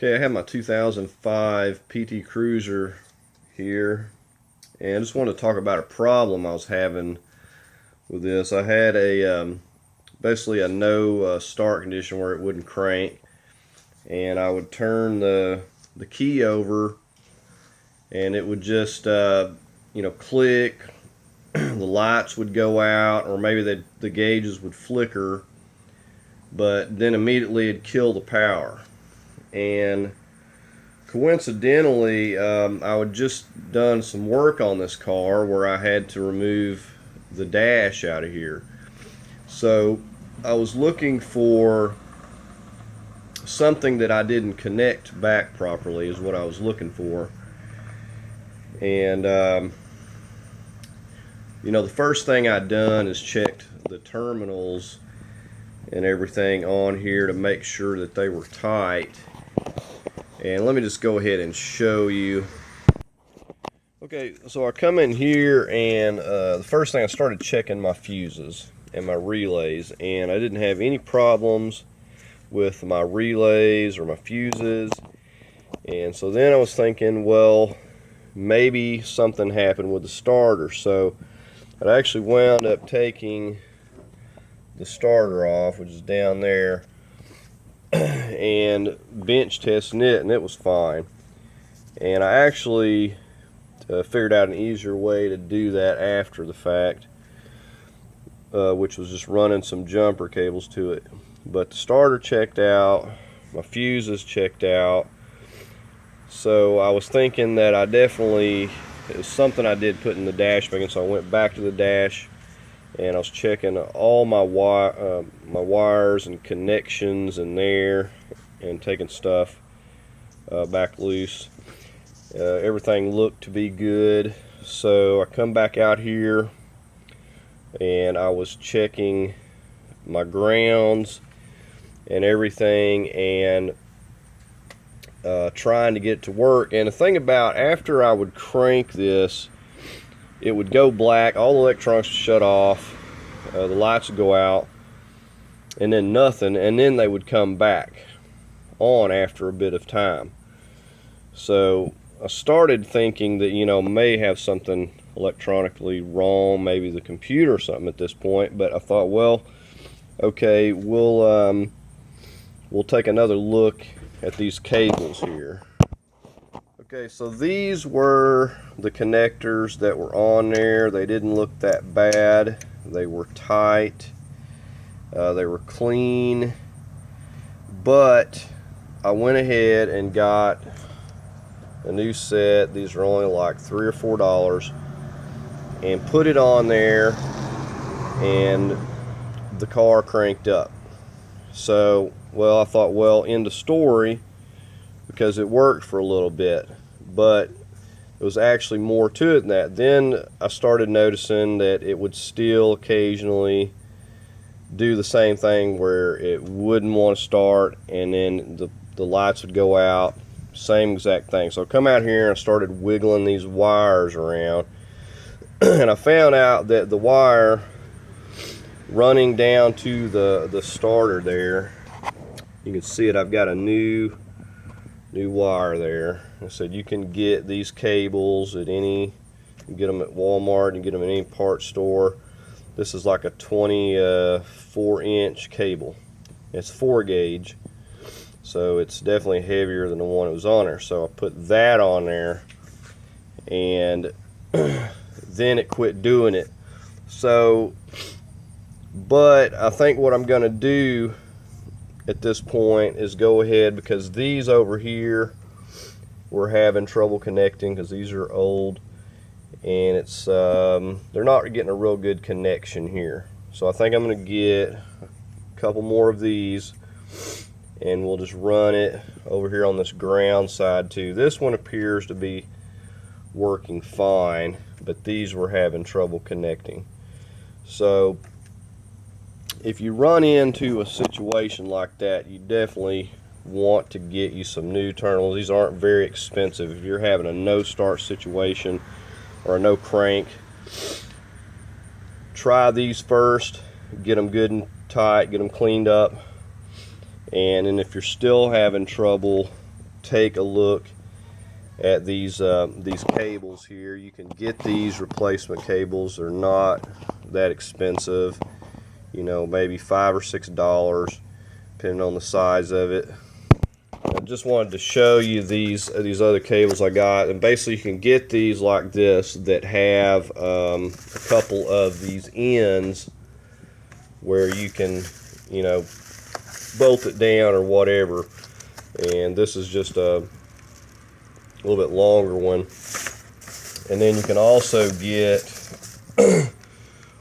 Okay, I have my 2005 PT Cruiser here, and I just want to talk about a problem I was having with this. I had basically a no start condition where it wouldn't crank, and I would turn the key over, and it would just click. The lights would go out, or maybe the gauges would flicker, but then immediately it'd kill the power. And coincidentally, I had just done some work on this car where I had to remove the dash out of here. So I was looking for something that I didn't connect back properly is what I was looking for. And the first thing I'd done is checked the terminals and everything on here to make sure that they were tight. And let me just go ahead and show you. Okay, so I come in here, and the first thing I started checking my fuses and my relays, and I didn't have any problems with my relays or my fuses. And so then I was thinking, well, maybe something happened with the starter. So I actually wound up taking the starter off, which is down there, and bench testing it, and it was fine. And I actually figured out an easier way to do that after the fact, which was just running some jumper cables to it. But the starter checked out, my fuses checked out, so I was thinking that it was something I did put in the dash back, and so I went back to the dash and I was checking all my wires and connections in there and taking stuff back loose. Everything looked to be good, so I come back out here and I was checking my grounds and everything, and trying to get it to work. And the thing about, after I would crank this, it would go black, all the electronics would shut off, the lights would go out, and then nothing, and then they would come back on after a bit of time. So I started thinking that, may have something electronically wrong, maybe the computer or something at this point. But I thought, well, okay, we'll take another look at these cables here. Okay, so these were the connectors that were on there. They didn't look that bad. They were tight. They were clean. But I went ahead and got a new set. These are only like $3 or $4, and put it on there, and the car cranked up. So, well, I thought, well, end of story, because it worked for a little bit. But it was actually more to it than that. Then I started noticing that it would still occasionally do the same thing where it wouldn't want to start, and then the lights would go out. Same exact thing. So I come out here and I started wiggling these wires around, and I found out that the wire running down to the starter there, you can see it, I've got a new wire there. I said you can get these cables at you can get them at Walmart, you can get them at any parts store. This is like a 24-inch cable. It's 4 gauge, so it's definitely heavier than the one that was on there. So I put that on there, and then it quit doing it. So, but I think what I'm going to do at this point is go ahead, because these over here we're having trouble connecting because these are old, and it's they're not getting a real good connection here. So I think I'm going to get a couple more of these, and we'll just run it over here on this ground side too. This one appears to be working fine, but these were having trouble connecting. So if you run into a situation like that, you definitely want to get you some new terminals. These aren't very expensive. If you're having a no start situation or a no crank, try these first, get them good and tight, get them cleaned up, and then if you're still having trouble take a look at these cables here. You can get these replacement cables. They're not that expensive, you know, maybe $5 or $6 depending on the size of it. I just wanted to show you these other cables I got, and basically you can get these like this that have a couple of these ends where you can, you know, bolt it down or whatever. And this is just a little bit longer one. And then you can also get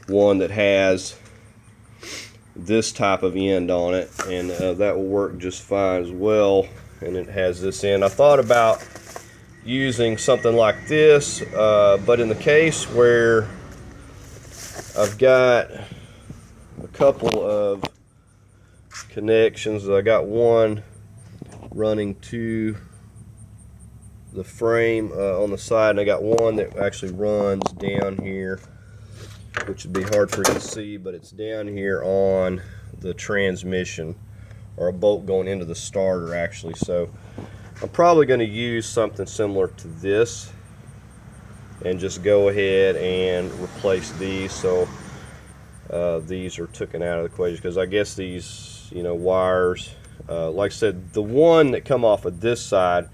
one that has this type of end on it, and that will work just fine as well. And it has this end. I thought about using something like this, but in the case where I've got a couple of connections, I got one running to the frame on the side, and I got one that actually runs down here, which would be hard for you to see, but it's down here on the transmission, or a bolt going into the starter actually. So I'm probably going to use something similar to this and just go ahead and replace these, so these are taken out of the equation, because I guess these, you know, wires, like I said, the one that come off of this side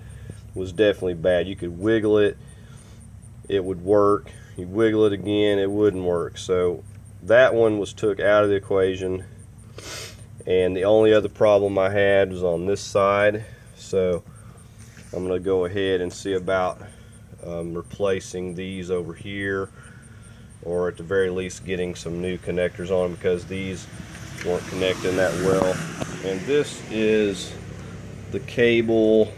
was definitely bad. You could wiggle it, it would work. You wiggle it again, it wouldn't work. So that one was took out of the equation, and the only other problem I had was on this side. So I'm going to go ahead and see about replacing these over here, or at the very least getting some new connectors on them, because these weren't connecting that well. And this is the cable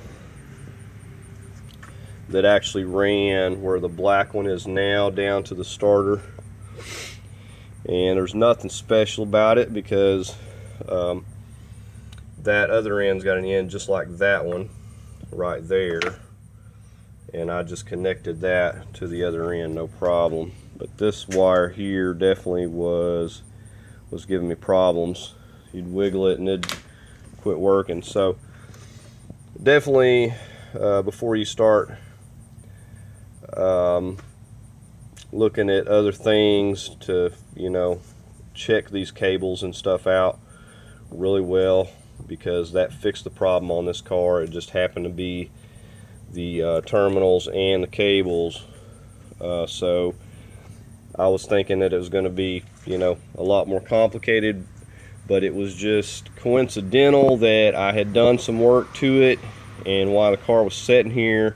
that actually ran where the black one is now down to the starter. And there's nothing special about it, because that other end's got an end just like that one right there, and I just connected that to the other end, no problem. But this wire here definitely was giving me problems. You'd wiggle it and it'd quit working. So definitely before you start looking at other things, to, you know, check these cables and stuff out really well, because that fixed the problem on this car. It just happened to be the terminals and the cables. So I was thinking that it was going to be, you know, a lot more complicated, but it was just coincidental that I had done some work to it, and while the car was sitting here,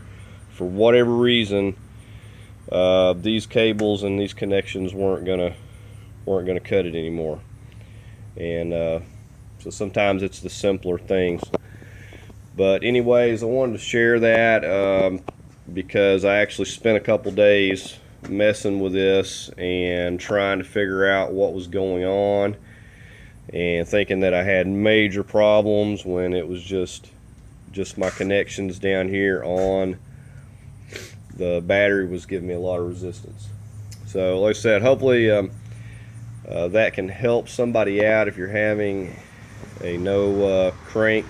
for whatever reason, these cables and these connections weren't gonna cut it anymore. And so sometimes it's the simpler things. But anyways, I wanted to share that because I actually spent a couple days messing with this and trying to figure out what was going on, and thinking that I had major problems when it was just my connections down here on the battery was giving me a lot of resistance. So like I said, hopefully that can help somebody out if you're having a no crank,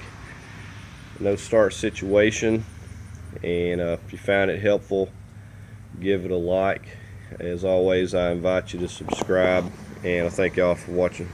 no start situation. And if you found it helpful, give it a like. As always, I invite you to subscribe, and I thank y'all for watching.